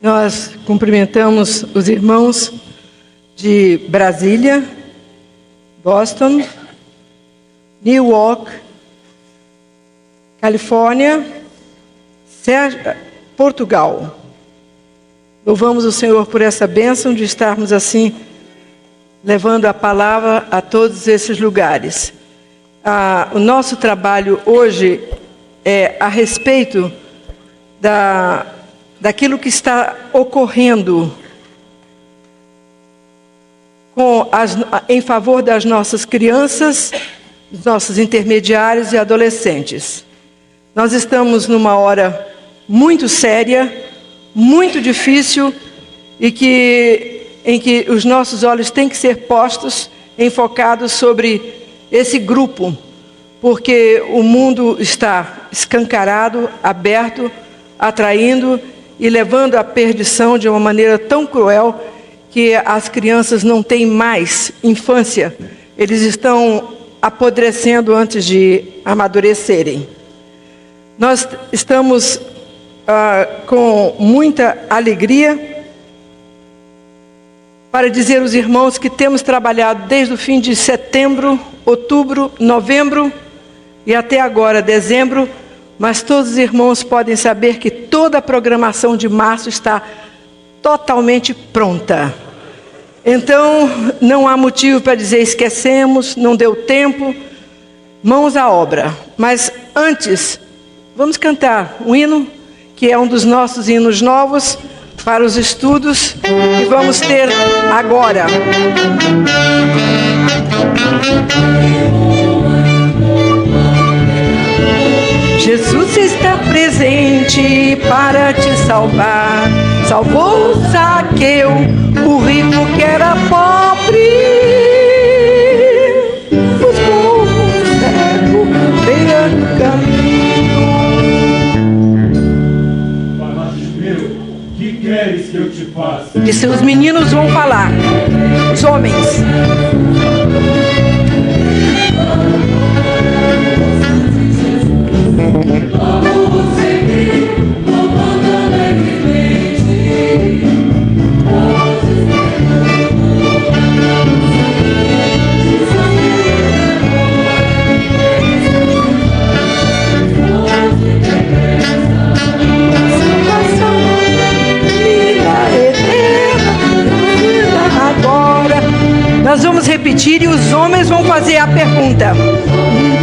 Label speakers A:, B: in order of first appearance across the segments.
A: Nós cumprimentamos os irmãos de Brasília, Boston, Newark, Califórnia, Portugal. Louvamos o Senhor por essa bênção de estarmos assim, levando a palavra a todos esses lugares. O nosso trabalho hoje é a respeito daquilo que está ocorrendo em favor das nossas crianças, dos nossos intermediários e adolescentes. Nós estamos numa hora muito séria, muito difícil, em que os nossos olhos têm que ser postos, enfocados sobre esse grupo, porque o mundo está escancarado, aberto, atraindo e levando à perdição de uma maneira tão cruel que as crianças não têm mais infância. Eles estão apodrecendo antes de amadurecerem. Nós estamos com muita alegria para dizer aos irmãos que temos trabalhado desde o fim de setembro, outubro, novembro e até agora, dezembro, mas todos os irmãos podem saber que toda a programação de março está totalmente pronta. Então, não há motivo para dizer esquecemos, não deu tempo, mãos à obra. Mas antes, vamos cantar um hino, que é um dos nossos hinos novos para os estudos, que vamos ter agora. Jesus está presente para te salvar. Salvou Zaqueu, o rico que era pobre. Buscou um cego, beira do caminho.
B: Bartimeu, que queres que eu te faça?
A: E seus meninos vão falar, os homens. Nós vamos repetir e os homens vão fazer a pergunta.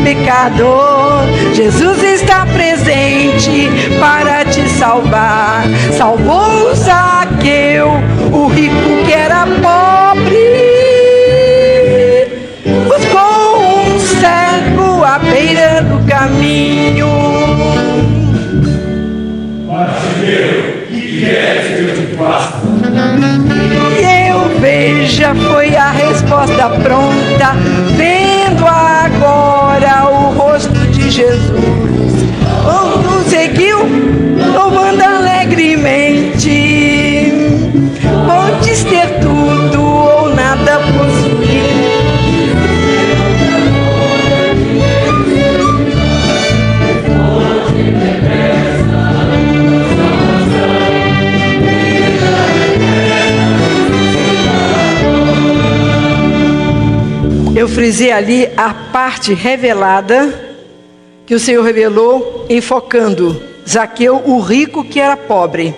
A: Pecador, Jesus está presente para te salvar. Salvou Zaqueu, o rico que era pobre. Buscou um cego à beira do caminho.
B: Bartimeu, que queres que eu te faça?
A: Veja, foi a resposta pronta, vendo agora o rosto de Jesus. Quando seguiu, louvando alegremente. Podes ter tudo ou nada possuir. Eu frisei ali a parte revelada, que o Senhor revelou, enfocando Zaqueu, o rico que era pobre.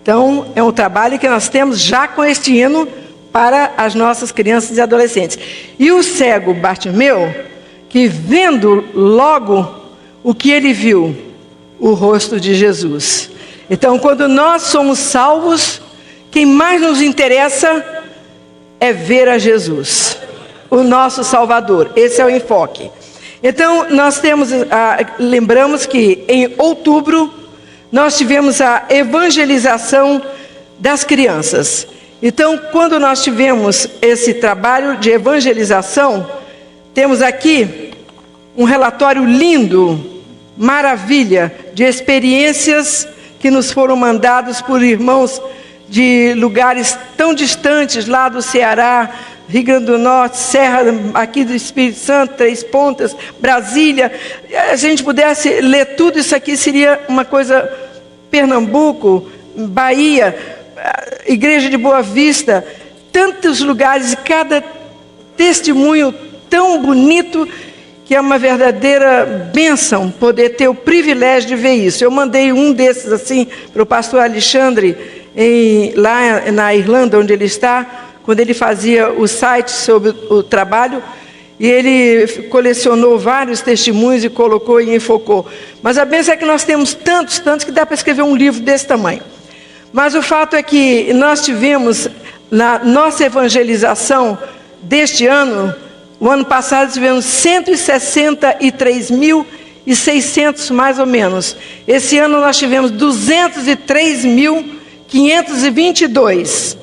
A: Então, é um trabalho que nós temos já com este hino para as nossas crianças e adolescentes. E o cego Bartimeu, que vendo logo o que ele viu, o rosto de Jesus. Então, quando nós somos salvos, quem mais nos interessa é ver a Jesus, o nosso Salvador. Esse é o enfoque. Então, nós lembramos que em outubro, nós tivemos a evangelização das crianças. Então, quando nós tivemos esse trabalho de evangelização, temos aqui um relatório lindo, maravilha, de experiências que nos foram mandados por irmãos de lugares tão distantes, lá do Ceará, Rio Grande do Norte, Serra, aqui do Espírito Santo, Três Pontas, Brasília. Se a gente pudesse ler tudo isso aqui, seria uma coisa... Pernambuco, Bahia, Igreja de Boa Vista, tantos lugares, e cada testemunho tão bonito, que é uma verdadeira bênção poder ter o privilégio de ver isso. Eu mandei um desses assim para o pastor Alexandre, lá na Irlanda, onde ele está, quando ele fazia o site sobre o trabalho, e ele colecionou vários testemunhos e colocou e enfocou. Mas a bênção é que nós temos tantos que dá para escrever um livro desse tamanho. Mas o fato é que nós tivemos, na nossa evangelização deste ano, o ano passado tivemos 163.600 mais ou menos. Esse ano nós tivemos 203.522.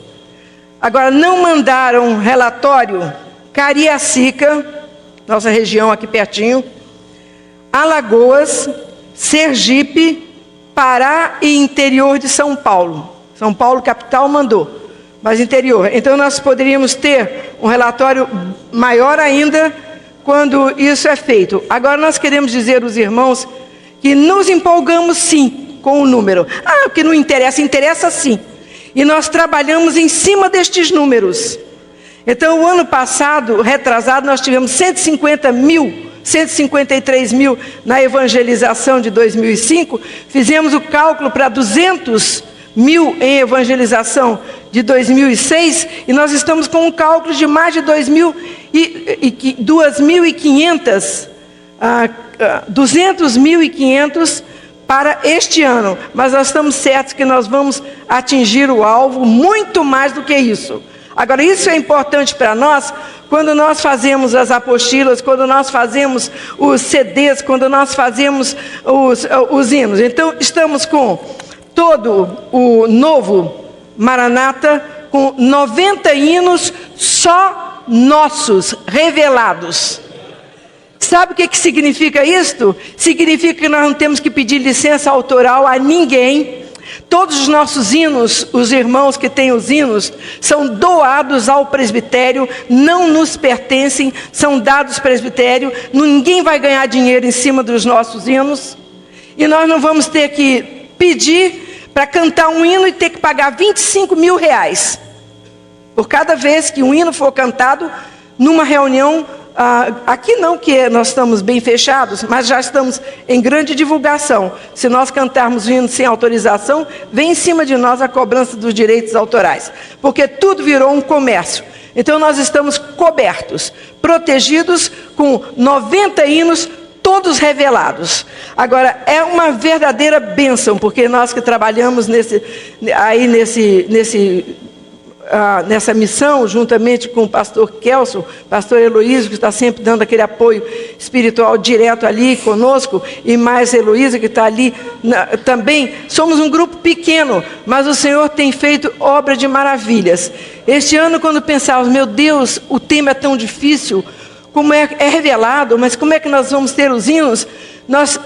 A: Agora, não mandaram relatório Cariacica, nossa região aqui pertinho, Alagoas, Sergipe, Pará e interior de São Paulo. São Paulo, capital, mandou, mas interior. Então, nós poderíamos ter um relatório maior ainda quando isso é feito. Agora, nós queremos dizer aos irmãos que nos empolgamos sim com o número. O que não interessa, interessa sim. E nós trabalhamos em cima destes números. Então, o ano passado, retrasado, nós tivemos 153 mil na evangelização de 2005. Fizemos o cálculo para 200 mil em evangelização de 2006. E nós estamos com um cálculo de mais de 200.500 para este ano. Mas nós estamos certos que nós vamos atingir o alvo muito mais do que isso. Agora, isso é importante para nós quando nós fazemos as apostilas, quando nós fazemos os CDs, quando nós fazemos os hinos. Então, estamos com todo o novo Maranata, com 90 hinos só nossos, revelados. Sabe o que significa isto? Significa que nós não temos que pedir licença autoral a ninguém. Todos os nossos hinos, os irmãos que têm os hinos, são doados ao presbitério, não nos pertencem, são dados ao presbitério. Ninguém vai ganhar dinheiro em cima dos nossos hinos. E nós não vamos ter que pedir para cantar um hino e ter que pagar 25 mil reais por cada vez que um hino for cantado numa reunião. Aqui não, que nós estamos bem fechados, mas já estamos em grande divulgação. Se nós cantarmos o hino sem autorização, vem em cima de nós a cobrança dos direitos autorais, porque tudo virou um comércio. Então nós estamos cobertos, protegidos com 90 hinos, todos revelados. Agora, é uma verdadeira bênção, porque nós que trabalhamos nessa missão, juntamente com o pastor Kelson, pastor Heloísio, que está sempre dando aquele apoio espiritual direto ali conosco, e mais Heloísa, que está ali também. Somos um grupo pequeno, mas o Senhor tem feito obra de maravilhas. Este ano, quando pensávamos, meu Deus, o tema é tão difícil, como é revelado, mas como é que nós vamos ter os hinos? Nós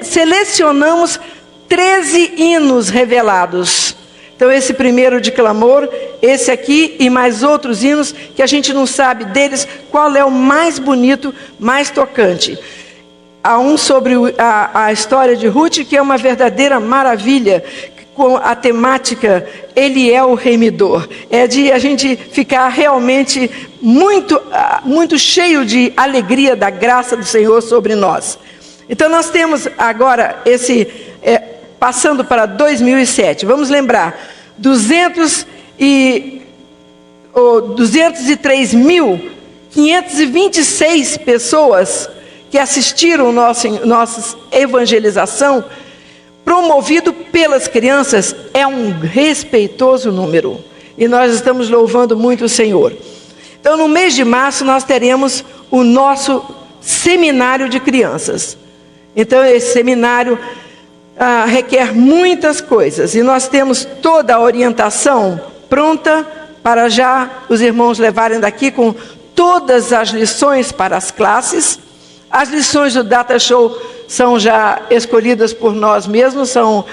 A: selecionamos 13 hinos revelados. Então, esse primeiro de clamor, esse aqui e mais outros hinos que a gente não sabe deles qual é o mais bonito, mais tocante. Há um sobre a história de Ruth, que é uma verdadeira maravilha, com a temática Ele é o remidor. É de a gente ficar realmente muito cheio de alegria da graça do Senhor sobre nós. Então, nós temos agora passando para 2007, vamos lembrar, 203.526 pessoas que assistiram nossa evangelização, promovido pelas crianças. É um respeitoso número, e nós estamos louvando muito o Senhor. Então, no mês de março, nós teremos o nosso seminário de crianças. Então, esse seminário requer muitas coisas, e nós temos toda a orientação pronta para já os irmãos levarem daqui com todas as lições para as classes. As lições do Data Show são já escolhidas por nós mesmos, são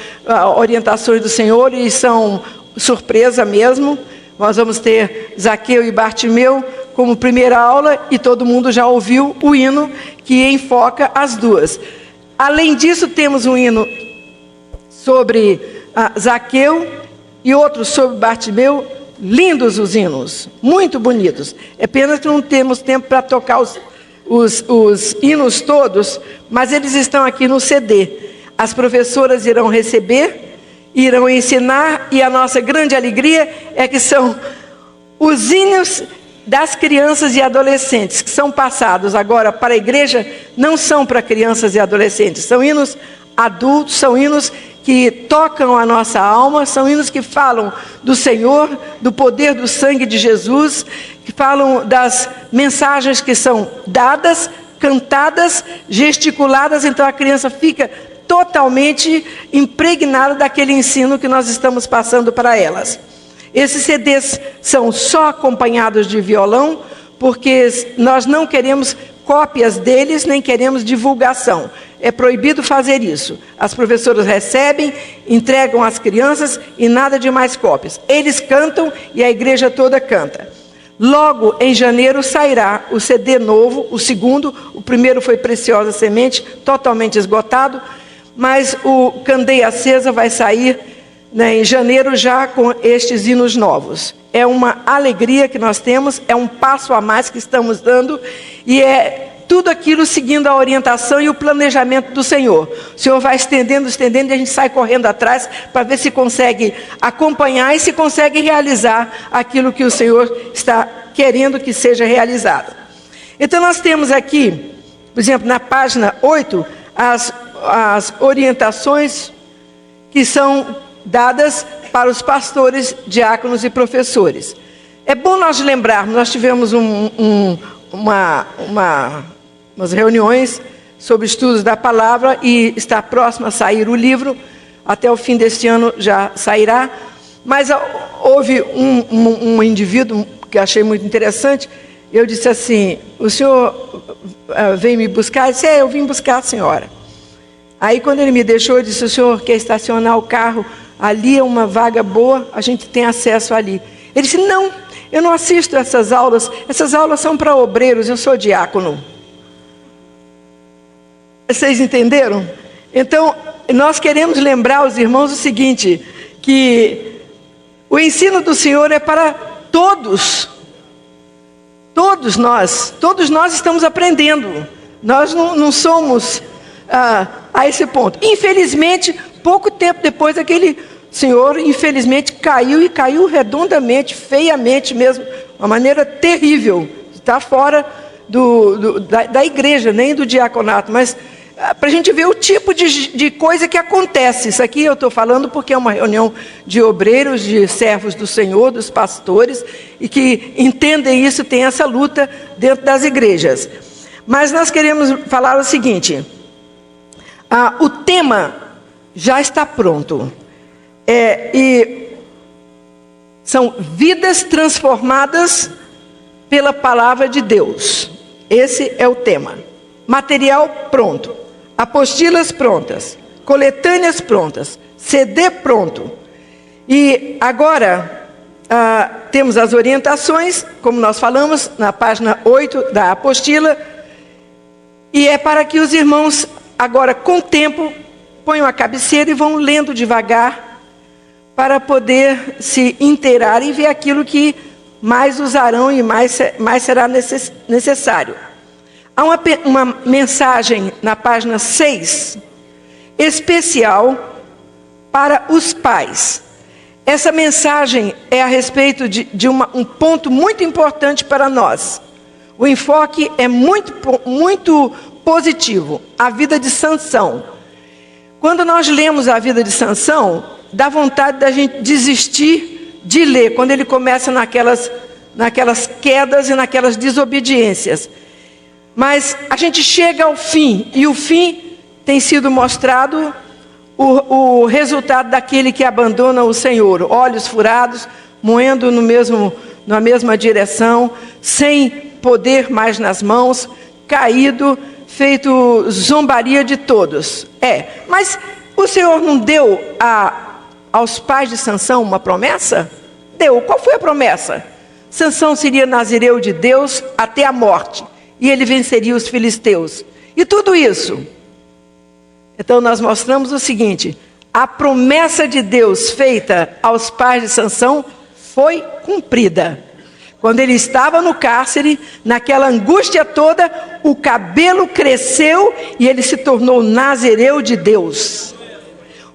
A: orientações do Senhor e são surpresa mesmo. Nós vamos ter Zaqueu e Bartimeu como primeira aula, e todo mundo já ouviu o hino que enfoca as duas. Além disso, temos um hino sobre Zaqueu e outro sobre Bartimeu. Lindos os hinos, muito bonitos. É pena que não temos tempo para tocar os hinos todos, mas eles estão aqui no CD. As professoras irão receber, irão ensinar, e a nossa grande alegria é que são os hinos das crianças e adolescentes, que são passados agora para a igreja, não são para crianças e adolescentes, são hinos adultos, são hinos que tocam a nossa alma, são hinos que falam do Senhor, do poder do sangue de Jesus, que falam das mensagens que são dadas, cantadas, gesticuladas, então a criança fica totalmente impregnada daquele ensino que nós estamos passando para elas. Esses CDs são só acompanhados de violão, porque nós não queremos cópias deles, nem queremos divulgação. É proibido fazer isso. As professoras recebem, entregam às crianças e nada de mais cópias. Eles cantam e a igreja toda canta. Logo, em janeiro, sairá o CD novo, o segundo. O primeiro foi Preciosa Semente, totalmente esgotado. Mas o Candeia Acesa vai sair, né, em janeiro já com estes hinos novos. É uma alegria que nós temos, é um passo a mais que estamos dando, e é tudo aquilo seguindo a orientação e o planejamento do Senhor. O Senhor vai estendendo, e a gente sai correndo atrás para ver se consegue acompanhar e se consegue realizar aquilo que o Senhor está querendo que seja realizado. Então nós temos aqui, por exemplo, na página 8, as orientações que são dadas para os pastores, diáconos e professores. É bom nós lembrarmos, nós tivemos umas reuniões sobre estudos da palavra e está próximo a sair o livro, até o fim deste ano já sairá, mas houve um indivíduo que achei muito interessante. Eu disse assim: o senhor veio me buscar? Ele disse: eu vim buscar a senhora. Aí quando ele me deixou, eu disse: o senhor quer estacionar o carro? Ali é uma vaga boa, a gente tem acesso ali. Ele disse: não, eu não assisto essas aulas são para obreiros, eu sou diácono. Vocês entenderam? Então, nós queremos lembrar os irmãos o seguinte, que o ensino do Senhor é para todos. Todos nós estamos aprendendo. Nós não somos a esse ponto. Infelizmente, pouco tempo depois, aquele senhor, infelizmente, caiu redondamente, feiamente mesmo, uma maneira terrível. Está fora da igreja, nem do diaconato, mas para a gente ver o tipo de coisa que acontece. Isso aqui eu estou falando porque é uma reunião de obreiros, de servos do Senhor, dos pastores, e que entendem isso, tem essa luta dentro das igrejas. Mas nós queremos falar o seguinte: o tema já está pronto. E são vidas transformadas pela palavra de Deus. Esse é o tema. Material pronto, apostilas prontas, coletâneas prontas, CD pronto. E agora temos as orientações, como nós falamos, na página 8 da apostila. E é para que os irmãos, agora com tempo, ponham a cabeceira e vão lendo devagar, para poder se inteirar e ver aquilo que mais usarão e mais será necessário. Há uma mensagem na página 6, especial para os pais. Essa mensagem é a respeito de um ponto muito importante para nós. O enfoque é muito positivo, a vida de Sansão. Quando nós lemos a vida de Sansão, dá vontade da gente desistir de ler, quando ele começa naquelas quedas e naquelas desobediências. Mas a gente chega ao fim, e o fim tem sido mostrado, o resultado daquele que abandona o Senhor, olhos furados, moendo na mesma direção, sem poder mais nas mãos, caído, feito zombaria de todos. Mas o Senhor não deu aos pais de Sansão uma promessa? Deu. Qual foi a promessa? Sansão seria nazireu de Deus até a morte, e ele venceria os filisteus. E tudo isso. Então nós mostramos o seguinte: A promessa de Deus feita aos pais de Sansão foi cumprida. Quando ele estava no cárcere, naquela angústia toda, o cabelo cresceu e ele se tornou nazireu de Deus.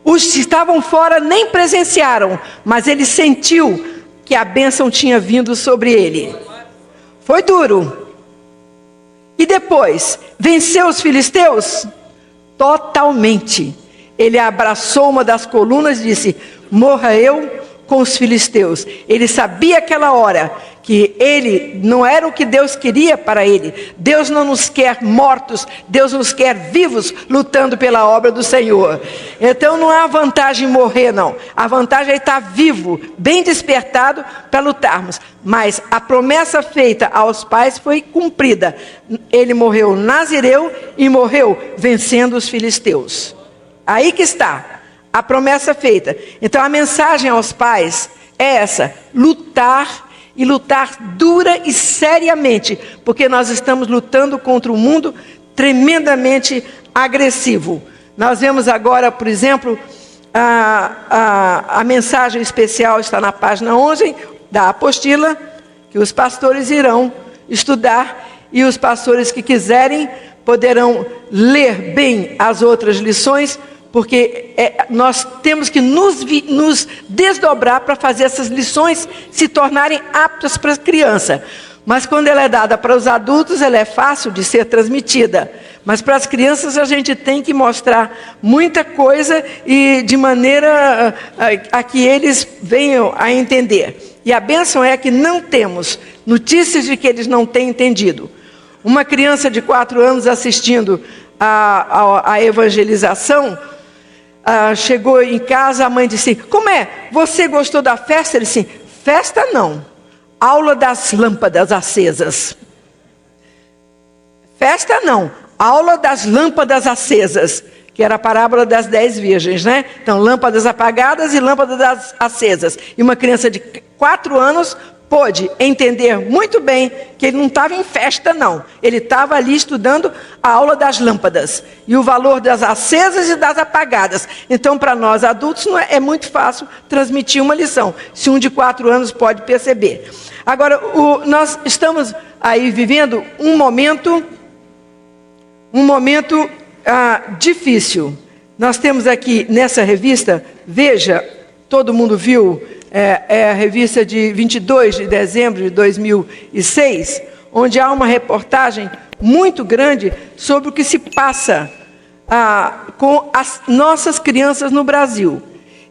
A: Os que estavam fora nem presenciaram, mas ele sentiu que a bênção tinha vindo sobre ele. Foi duro. E depois, venceu os filisteus? Totalmente. Ele abraçou uma das colunas e disse: morra eu com os filisteus. Ele sabia aquela hora que ele não era o que Deus queria para ele. Deus não nos quer mortos, Deus nos quer vivos, lutando pela obra do Senhor. Então não há vantagem em morrer, não. A vantagem é estar vivo, bem despertado para lutarmos. Mas a promessa feita aos pais foi cumprida. Ele morreu nazireu e morreu vencendo os filisteus. Aí que está a promessa feita. Então a mensagem aos pais é essa: lutar, e lutar dura e seriamente, porque nós estamos lutando contra um mundo tremendamente agressivo. Nós vemos agora, por exemplo, a mensagem especial está na página 11 da apostila, que os pastores irão estudar, e os pastores que quiserem poderão ler bem as outras lições, porque nós temos que nos desdobrar para fazer essas lições se tornarem aptas para a criança. Mas quando ela é dada para os adultos, ela é fácil de ser transmitida. Mas para as crianças a gente tem que mostrar muita coisa e de maneira a que eles venham a entender. E a bênção é que não temos notícias de que eles não têm entendido. Uma criança de 4 anos assistindo a evangelização, chegou em casa, a mãe disse: como é? Você gostou da festa? Ele disse: festa não, aula das lâmpadas acesas. Festa não, aula das lâmpadas acesas, que era a parábola das 10 virgens, né? Então, lâmpadas apagadas e lâmpadas acesas. E uma criança de 4 anos pôde entender muito bem que ele não estava em festa, não. Ele estava ali estudando a aula das lâmpadas e o valor das acesas e das apagadas. Então, para nós adultos, é muito fácil transmitir uma lição, se um de 4 anos pode perceber. Agora, nós estamos aí vivendo um momento difícil. Nós temos aqui nessa revista, Veja, todo mundo viu, é a revista de 22 de dezembro de 2006, onde há uma reportagem muito grande sobre o que se passa com as nossas crianças no Brasil.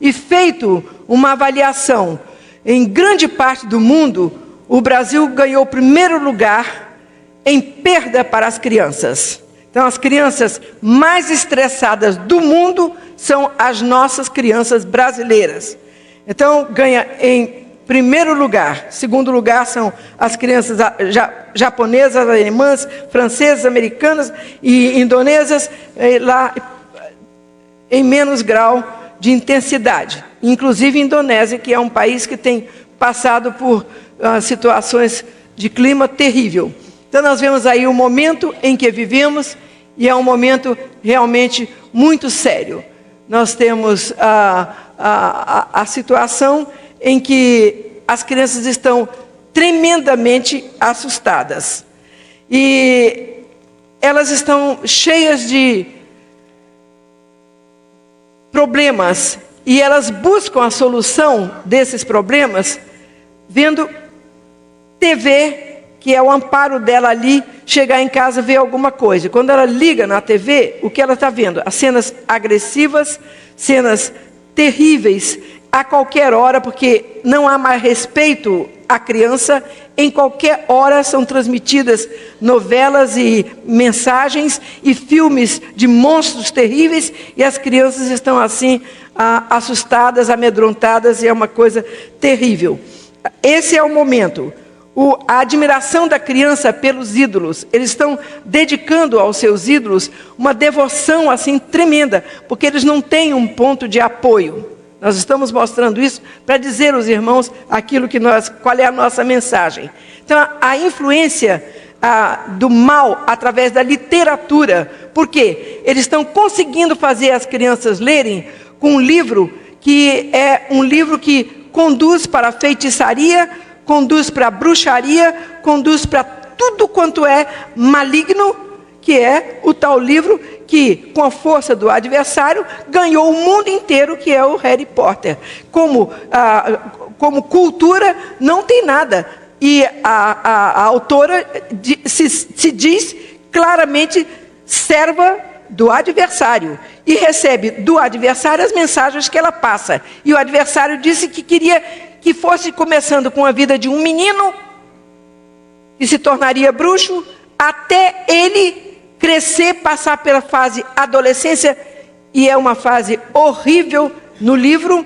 A: E feito uma avaliação, em grande parte do mundo, o Brasil ganhou o primeiro lugar em perda para as crianças. Então, as crianças mais estressadas do mundo são as nossas crianças brasileiras. Então, ganha em primeiro lugar. Segundo lugar são as crianças japonesas, alemãs, francesas, americanas e indonesas, lá em menos grau de intensidade. Inclusive a Indonésia, que é um país que tem passado por situações de clima terrível. Então, nós vemos aí o momento em que vivemos, e é um momento realmente muito sério. Nós temos a situação em que as crianças estão tremendamente assustadas. E elas estão cheias de problemas, e elas buscam a solução desses problemas vendo TV, que é o amparo dela ali, chegar em casa e ver alguma coisa. Quando ela liga na TV, o que ela está vendo? As cenas agressivas, cenas terríveis, a qualquer hora, porque não há mais respeito à criança. Em qualquer hora são transmitidas novelas e mensagens e filmes de monstros terríveis, e as crianças estão assim, assustadas, amedrontadas, e é uma coisa terrível. Esse é o momento. A admiração da criança pelos ídolos. Eles estão dedicando aos seus ídolos uma devoção assim tremenda, porque eles não têm um ponto de apoio. Nós estamos mostrando isso para dizer aos irmãos qual é a nossa mensagem. Então, a influência do mal através da literatura. Por quê? Eles estão conseguindo fazer as crianças lerem com um livro que é um livro que conduz para a feitiçaria, conduz para a bruxaria, conduz para tudo quanto é maligno, que é o tal livro que, com a força do adversário, ganhou o mundo inteiro, que é o Harry Potter. Como cultura, não tem nada. E a autora se diz claramente serva do adversário. E recebe do adversário as mensagens que ela passa. E o adversário disse que queria que fosse começando com a vida de um menino, que se tornaria bruxo, até ele crescer, passar pela fase adolescência, e é uma fase horrível no livro,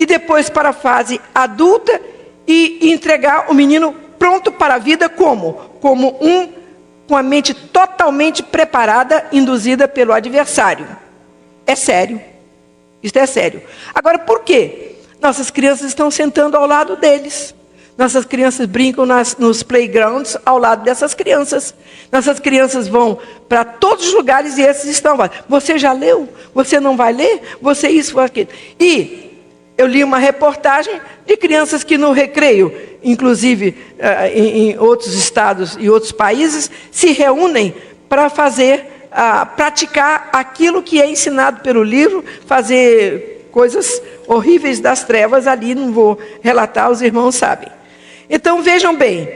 A: e depois para a fase adulta, e entregar o menino pronto para a vida com a mente totalmente preparada, induzida pelo adversário. É sério. Isso é sério. Agora, por quê? Nossas crianças estão sentando ao lado deles. Nossas crianças brincam nos playgrounds ao lado dessas crianças. Nossas crianças vão para todos os lugares e esses estão lá. Você já leu? Você não vai ler? Você isso ou aquilo. E eu li uma reportagem de crianças que no recreio, inclusive em outros estados e outros países, se reúnem para praticar aquilo que é ensinado pelo livro, fazer coisas horríveis das trevas ali, não vou relatar, os irmãos sabem. Então vejam bem,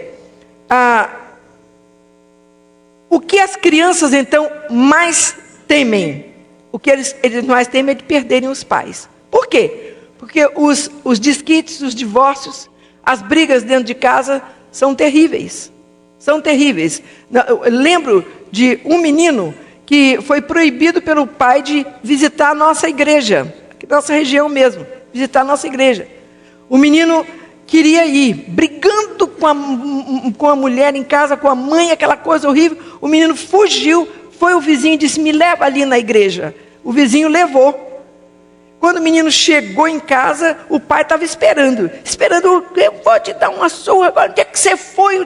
A: o que as crianças então mais temem? O que eles mais temem é de perderem os pais. Por quê? Porque os desquites, os divórcios, as brigas dentro de casa são terríveis. São terríveis. Eu lembro de um menino que foi proibido pelo pai de visitar a nossa igreja, nossa região mesmo, visitar a nossa igreja. O menino queria ir, brigando com a mulher em casa, com a mãe, aquela coisa horrível. O menino fugiu, foi o vizinho e disse, me leva ali na igreja. O vizinho levou. Quando o menino chegou em casa, o pai estava esperando, eu vou te dar uma surra agora, onde é que você foi?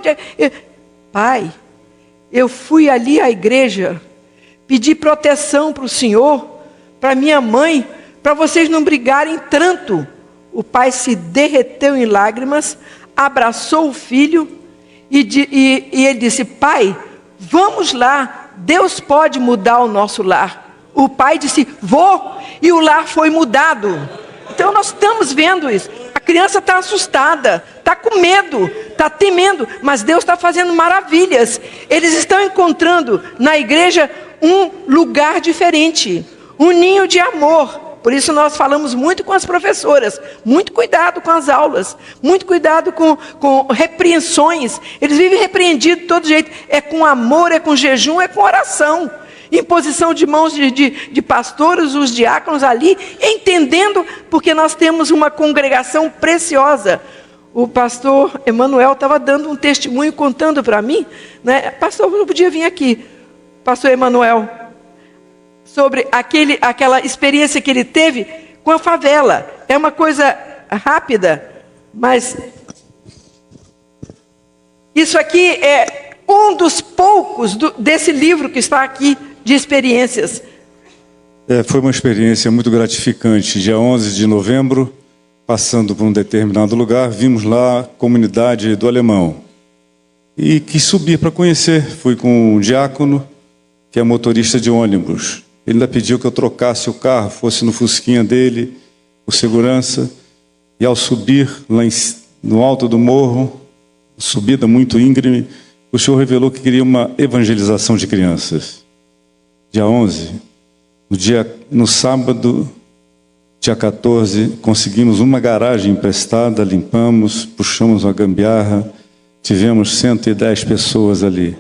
A: Pai, eu fui ali à igreja, pedi proteção para o senhor, para minha mãe, para vocês não brigarem tanto. O pai se derreteu em lágrimas, abraçou o filho e ele disse, pai, vamos lá, Deus pode mudar o nosso lar. O pai disse, vou, e o lar foi mudado. Então nós estamos vendo isso. A criança está assustada, está com medo, está temendo, mas Deus está fazendo maravilhas. Eles estão encontrando na igreja um lugar diferente, um ninho de amor. Por isso nós falamos muito com as professoras, muito cuidado com as aulas, muito cuidado com repreensões. Eles vivem repreendidos de todo jeito, é com amor, é com jejum, é com oração. Imposição de mãos de pastores, os diáconos ali, entendendo, porque nós temos uma congregação preciosa. O pastor Emanuel estava dando um testemunho, contando para mim, né? Pastor, não podia vir aqui, pastor Emanuel, sobre aquela experiência que ele teve com a favela. É uma coisa rápida, mas isso aqui é um dos poucos desse livro que está aqui, de experiências.
C: Foi uma experiência muito gratificante. Dia 11 de novembro, passando por um determinado lugar, vimos lá a comunidade do Alemão. E quis subir para conhecer. Fui com um diácono, que é motorista de ônibus. Ele ainda pediu que eu trocasse o carro, fosse no fusquinha dele, o segurança. E ao subir lá no alto do morro, subida muito íngreme, o senhor revelou que queria uma evangelização de crianças. Dia 11, no sábado, dia 14, conseguimos uma garagem emprestada, limpamos, puxamos uma gambiarra, tivemos 110 pessoas ali.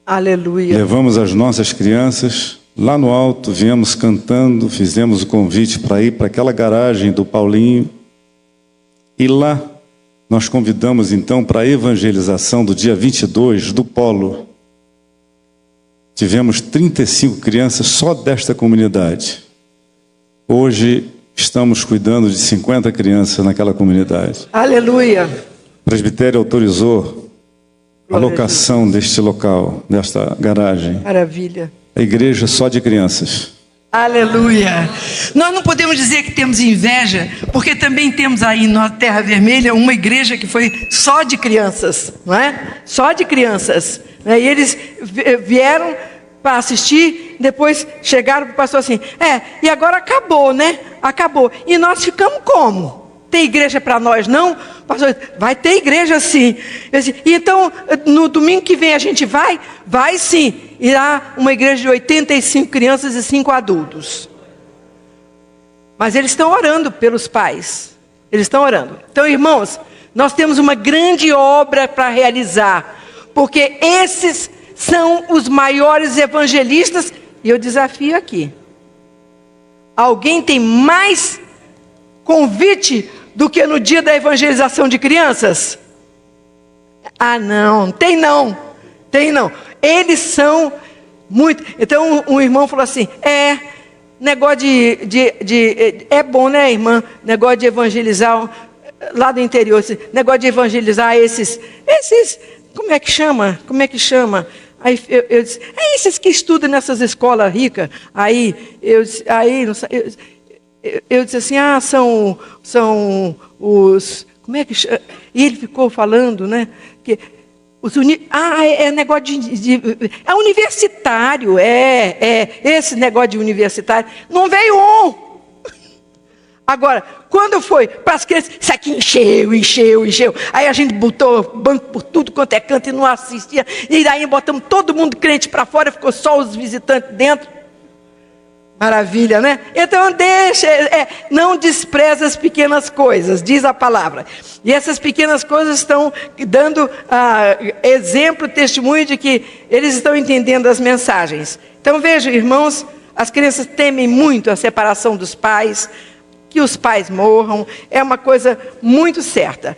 A: Aleluia.
C: Levamos as nossas crianças lá no alto, viemos cantando, fizemos o convite para ir para aquela garagem do Paulinho. E lá nós convidamos então para a evangelização do dia 22 do Polo. Tivemos 35 crianças só desta comunidade. Hoje estamos cuidando de 50 crianças naquela comunidade.
A: Aleluia.
C: O presbitério autorizou a locação deste local, desta garagem.
A: Maravilha.
C: A igreja só de crianças.
A: Aleluia. Nós não podemos dizer que temos inveja, porque também temos aí na Terra Vermelha uma igreja que foi só de crianças, não é? Só de crianças. Né? E eles vieram para assistir, depois chegaram para o pastor assim, e agora acabou, né? Acabou. E nós ficamos como? Tem igreja para nós não? Pastor, vai ter igreja sim. Eu disse, então, no domingo que vem a gente vai? Vai sim. Irá uma igreja de 85 crianças e 5 adultos. Mas eles estão orando pelos pais. Eles estão orando. Então, irmãos, nós temos uma grande obra para realizar. Porque esses são os maiores evangelistas. E eu desafio aqui. Alguém tem mais convite do que no dia da evangelização de crianças? Não, tem não. Eles são muito. Então um irmão falou assim: negócio é bom, né, irmã? Negócio de evangelizar lá do interior, negócio de evangelizar esses, como é que chama? Aí eu disse, esses que estudam nessas escolas ricas. Eu disse assim, são os, como é que chama? E ele ficou falando, né, que é negócio é universitário, esse negócio de universitário. Não veio um. Agora, quando foi para as crianças, isso aqui encheu. Aí a gente botou banco por tudo quanto é canto e não assistia. E daí botamos todo mundo crente para fora, ficou só os visitantes dentro. Maravilha, né? Então não despreza as pequenas coisas, diz a palavra. E essas pequenas coisas estão dando exemplo, testemunho de que eles estão entendendo as mensagens. Então vejam, irmãos, as crianças temem muito a separação dos pais, que os pais morram, é uma coisa muito certa,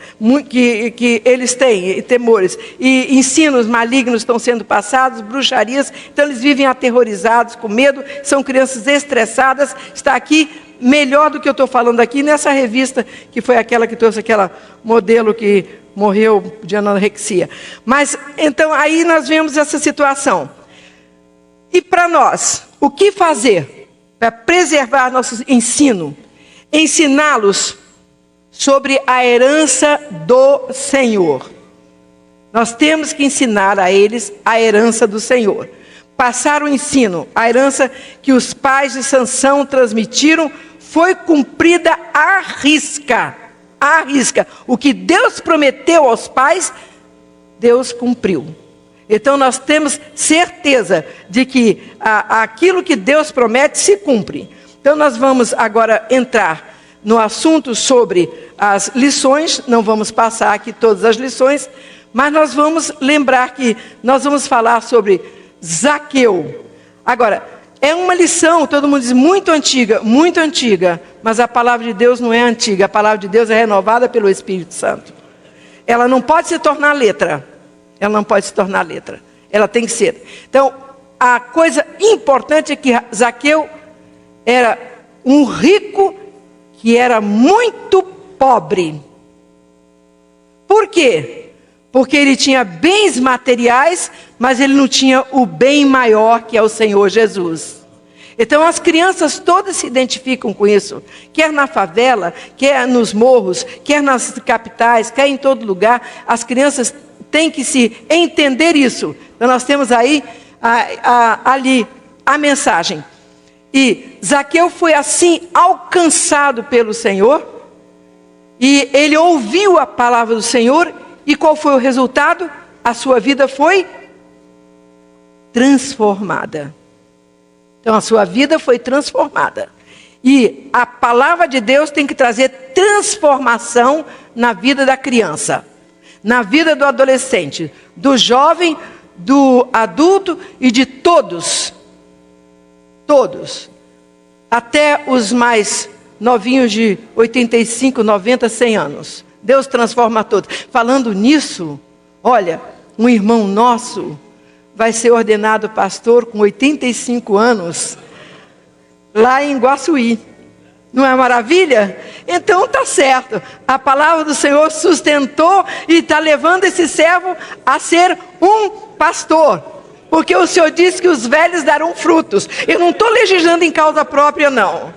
A: que eles têm temores, e ensinos malignos estão sendo passados, bruxarias, então eles vivem aterrorizados, com medo, são crianças estressadas. Está aqui, melhor do que eu estou falando aqui, nessa revista, que foi aquela que trouxe aquela modelo que morreu de anorexia. Mas, então, aí nós vemos essa situação. E para nós, o que fazer para preservar nosso ensino? Ensiná-los sobre a herança do Senhor. Nós temos que ensinar a eles a herança do Senhor. Passar o ensino, a herança que os pais de Sansão transmitiram foi cumprida à risca. À risca. O que Deus prometeu aos pais, Deus cumpriu. Então nós temos certeza de que aquilo que Deus promete se cumpre. Então nós vamos agora entrar no assunto sobre as lições. Não vamos passar aqui todas as lições, mas nós vamos lembrar que nós vamos falar sobre Zaqueu. Agora, é uma lição, todo mundo diz, muito antiga, mas a palavra de Deus não é antiga, a palavra de Deus é renovada pelo Espírito Santo. Ela não pode se tornar letra, ela tem que ser. Então, a coisa importante é que Zaqueu era um rico que era muito pobre. Por quê? Porque ele tinha bens materiais, mas ele não tinha o bem maior, que é o Senhor Jesus. Então as crianças todas se identificam com isso, quer na favela, quer nos morros, quer nas capitais, quer em todo lugar. As crianças têm que se entender isso. Então nós temos aí ali a mensagem. E Zaqueu foi assim alcançado pelo Senhor, e ele ouviu a palavra do Senhor, e qual foi o resultado? A sua vida foi transformada. Então a sua vida foi transformada. E a palavra de Deus tem que trazer transformação na vida da criança, na vida do adolescente, do jovem, do adulto e de todos. Todos, até os mais novinhos de 85, 90, 100 anos. Deus transforma todos. Falando nisso, olha, um irmão nosso vai ser ordenado pastor com 85 anos, lá em Guaçuí. Não é maravilha? Então tá certo. A palavra do Senhor sustentou e está levando esse servo a ser um pastor. Porque o Senhor disse que os velhos darão frutos. Eu não estou legislando em causa própria, não.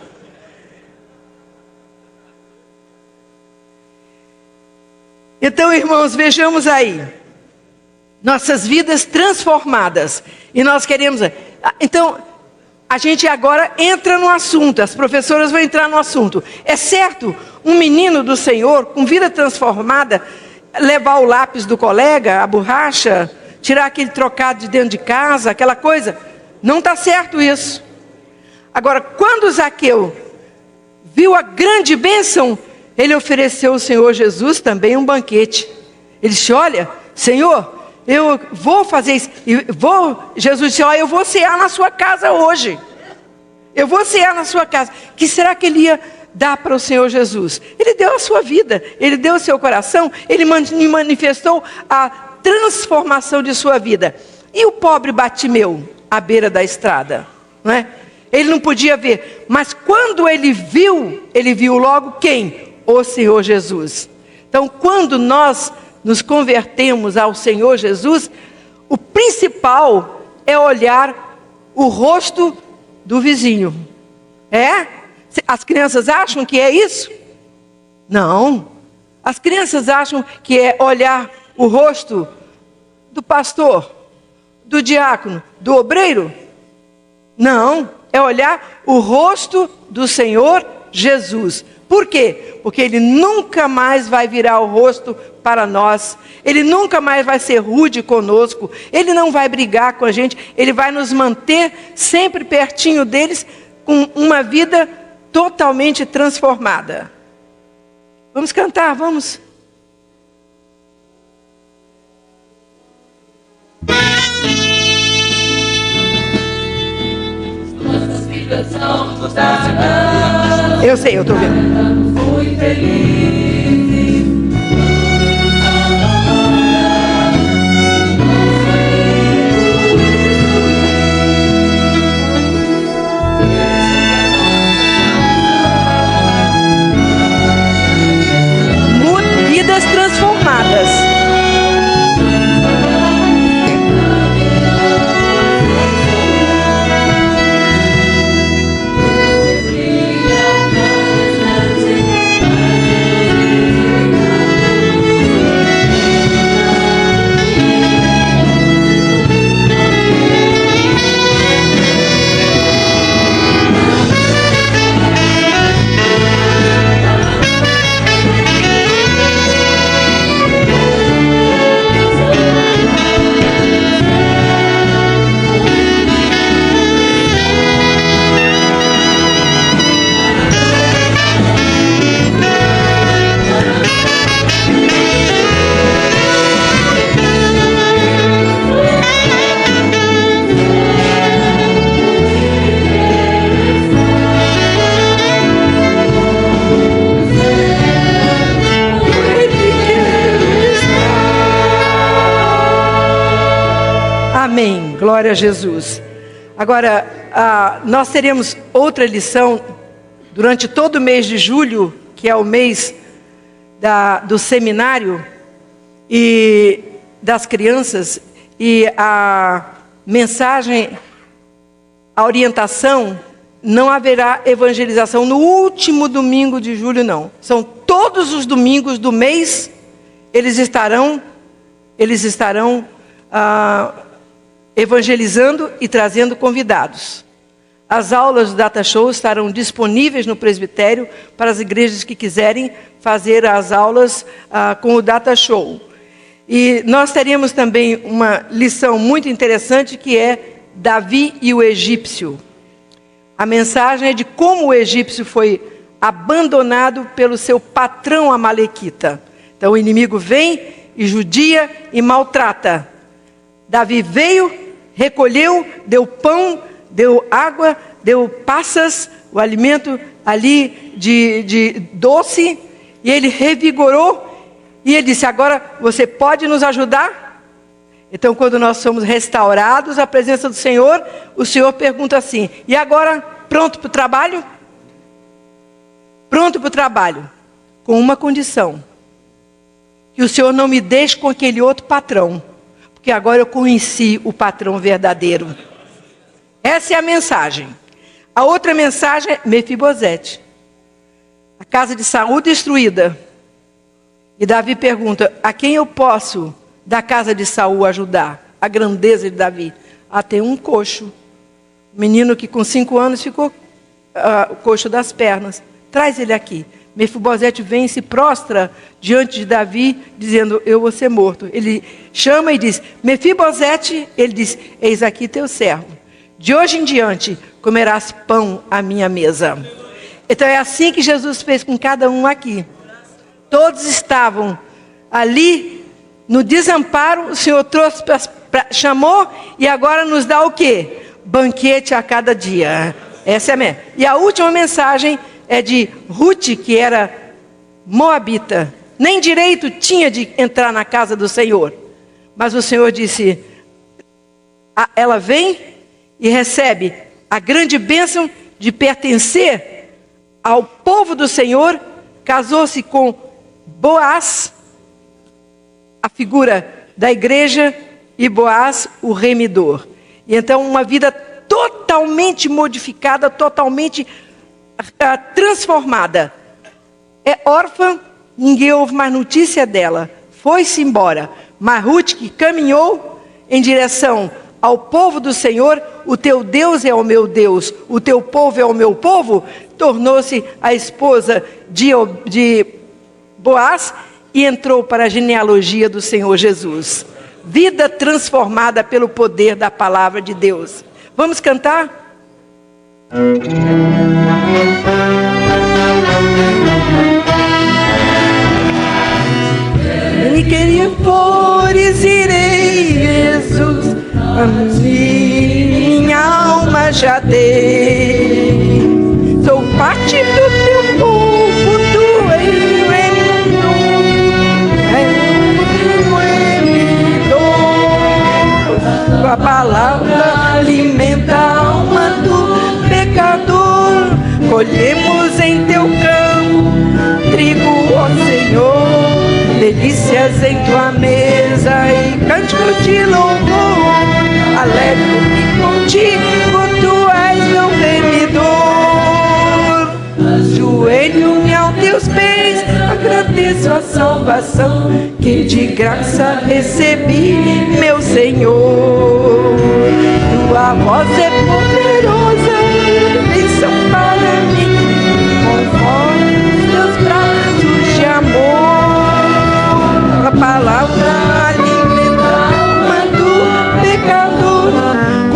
A: Então, irmãos, vejamos aí. Nossas vidas transformadas. E nós queremos... Então, a gente agora entra no assunto. As professoras vão entrar no assunto. É certo, um menino do Senhor, com vida transformada, levar o lápis do colega, a borracha, tirar aquele trocado de dentro de casa, aquela coisa. Não está certo isso. Agora, quando Zaqueu viu a grande bênção, ele ofereceu ao Senhor Jesus também um banquete. Ele disse, olha, Senhor, eu vou fazer isso. Jesus disse, olha, eu vou cear na sua casa hoje. Eu vou cear na sua casa. O que será que ele ia dar para o Senhor Jesus? Ele deu a sua vida, ele deu o seu coração, ele manifestou a transformação de sua vida. E o pobre Batimeu, à beira da estrada, não é? Ele não podia ver, mas quando ele viu logo quem? O Senhor Jesus. Então, quando nós nos convertemos ao Senhor Jesus, o principal é olhar o rosto do vizinho. É? As crianças acham que é isso? Não. As crianças acham que é olhar o rosto do pastor, do diácono, do obreiro? Não. É olhar o rosto do Senhor Jesus. Por quê? Porque Ele nunca mais vai virar o rosto para nós. Ele nunca mais vai ser rude conosco. Ele não vai brigar com a gente. Ele vai nos manter sempre pertinho deles, com uma vida totalmente transformada. Vamos cantar, vamos.
B: Nossas vidas não mudarão.
A: Eu sei, eu estou vendo.
B: Fui feliz.
A: Vidas transformadas. Amém, glória a Jesus. Agora, nós teremos outra lição durante todo o mês de julho, que é o mês do seminário e das crianças, e a mensagem, a orientação, não haverá evangelização no último domingo de julho, não. São todos os domingos do mês, eles estarão evangelizando e trazendo convidados. As aulas do Data Show estarão disponíveis no presbitério para as igrejas que quiserem fazer as aulas com o Data Show. E nós teremos também uma lição muito interessante, que é Davi e o egípcio. A mensagem é de como o egípcio foi abandonado pelo seu patrão amalequita. Então o inimigo vem e judia e maltrata. Davi veio, recolheu, deu pão, deu água, deu passas, o alimento ali de doce, e ele revigorou, e ele disse, agora você pode nos ajudar? Então, quando nós somos restaurados à presença do Senhor, o Senhor pergunta assim, e agora, pronto para o trabalho? Pronto para o trabalho, com uma condição, que o Senhor não me deixe com aquele outro patrão, porque agora eu conheci o patrão verdadeiro. Essa é a mensagem. A outra mensagem é Mefibosete. A casa de Saul destruída. E Davi pergunta, a quem eu posso da casa de Saul ajudar? A grandeza de Davi. Tem um coxo. Um menino que com 5 anos ficou coxo das pernas. Traz ele aqui. Mefibosete vem e se prostra diante de Davi, dizendo, eu vou ser morto. Ele chama e diz, Mefibosete, ele diz, eis aqui teu servo. De hoje em diante, comerás pão à minha mesa. Então é assim que Jesus fez com cada um aqui. Todos estavam ali no desamparo, o Senhor trouxe, chamou e agora nos dá o quê? Banquete a cada dia. Essa é a minha. E a última mensagem é de Ruth, que era moabita. Nem direito tinha de entrar na casa do Senhor. Mas o Senhor disse, ela vem e recebe a grande bênção de pertencer ao povo do Senhor, casou-se com Boaz, a figura da igreja, e Boaz, o remidor. E então uma vida totalmente modificada, totalmente transformada. É órfã, ninguém ouve mais notícia dela. Foi-se embora. Mas Ruth, que caminhou em direção ao povo do Senhor, o teu Deus é o meu Deus, o teu povo é o meu povo, tornou-se a esposa de Boaz e entrou para a genealogia do Senhor Jesus. Vida transformada pelo poder da palavra de Deus. Vamos cantar? Me queria flores, irei, Jesus, a minha alma já dei. Sou parte do teu povo, tu és meu tua palavra alimenta a alma do pecador. Colhemos em teu campo trigo, ó Senhor, delícias em tua mesa e cântico de louvor. Alegro-me contigo, tu és meu remidor. Ajoelho-me aos teus pés, agradeço a salvação que de graça recebi, meu Senhor. Tua voz é poderosa, bênção para mim, conforme os teus braços de amor. A palavra alimenta a alma do pecador.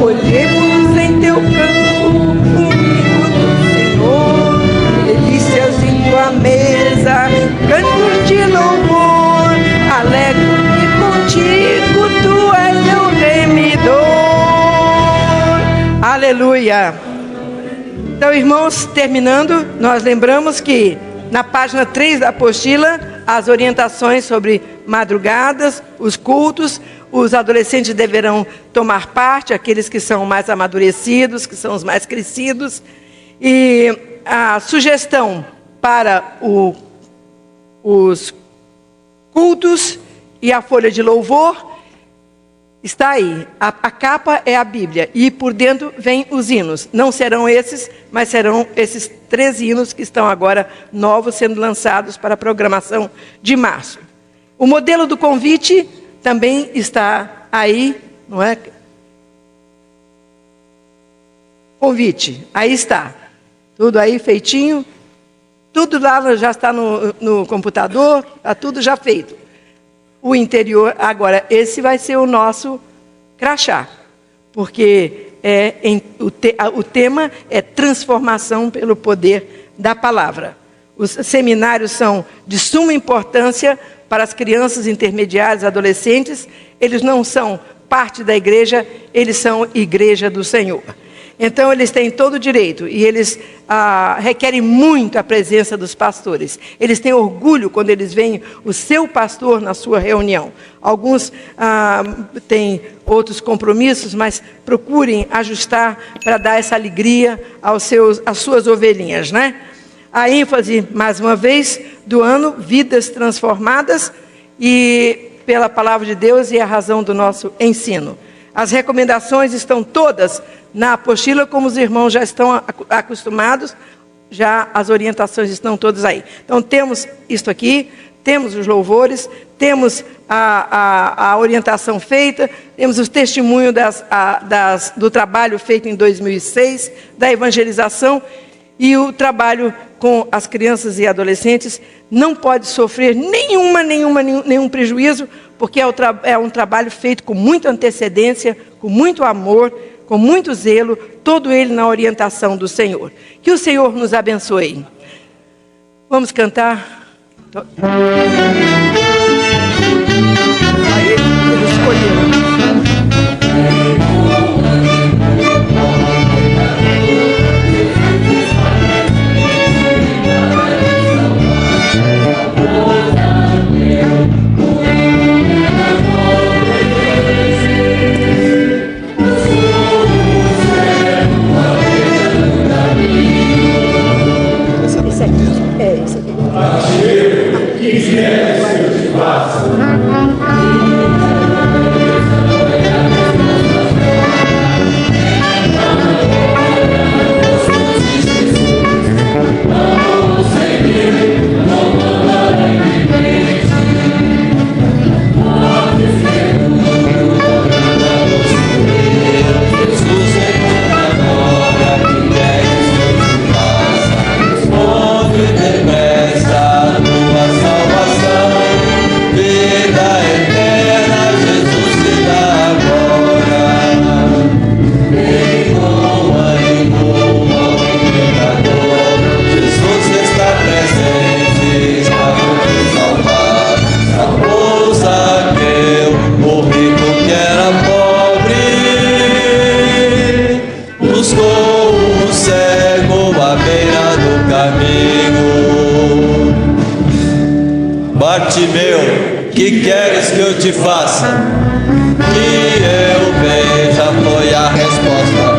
A: Colhemos em teu campo comigo do Senhor, delícias em tua mesa, cantos de louvor. Alegro-me contigo, tu és meu remidor. Aleluia. Então, irmãos, terminando, nós lembramos que na página 3 da apostila, as orientações sobre madrugadas, os cultos, os adolescentes deverão tomar parte, aqueles que são mais amadurecidos, que são os mais crescidos. E a sugestão para os cultos e a folha de louvor está aí. A capa é a Bíblia e por dentro vem os hinos. Não serão esses, mas serão esses 3 hinos que estão agora novos, sendo lançados para a programação de março. O modelo do convite também está aí, não é? Convite, aí está. Tudo aí feitinho. Tudo lá já está no computador, está tudo já feito. O interior, agora, esse vai ser o nosso crachá, porque o tema é transformação pelo poder da palavra. Os seminários são de suma importância para as crianças intermediárias, adolescentes. Eles não são parte da igreja, eles são igreja do Senhor. Então, eles têm todo o direito e eles requerem muito a presença dos pastores. Eles têm orgulho quando eles veem o seu pastor na sua reunião. Alguns têm outros compromissos, mas procurem ajustar para dar essa alegria às suas ovelhinhas, né? A ênfase, mais uma vez, do ano, vidas transformadas. E pela palavra de Deus e a razão do nosso ensino. As recomendações estão todas na apostila, como os irmãos já estão acostumados, já as orientações estão todas aí. Então temos isto aqui, temos os louvores, temos a orientação feita, temos os testemunhos do trabalho feito em 2006, da evangelização, e o trabalho com as crianças e adolescentes não pode sofrer nenhum prejuízo, porque é um trabalho feito com muita antecedência, com muito amor, com muito zelo, todo ele na orientação do Senhor. Que o Senhor nos abençoe. Vamos cantar. Aí eles escolheram.
D: Bartimeu, que queres que eu te faça? Que eu veja, foi a resposta.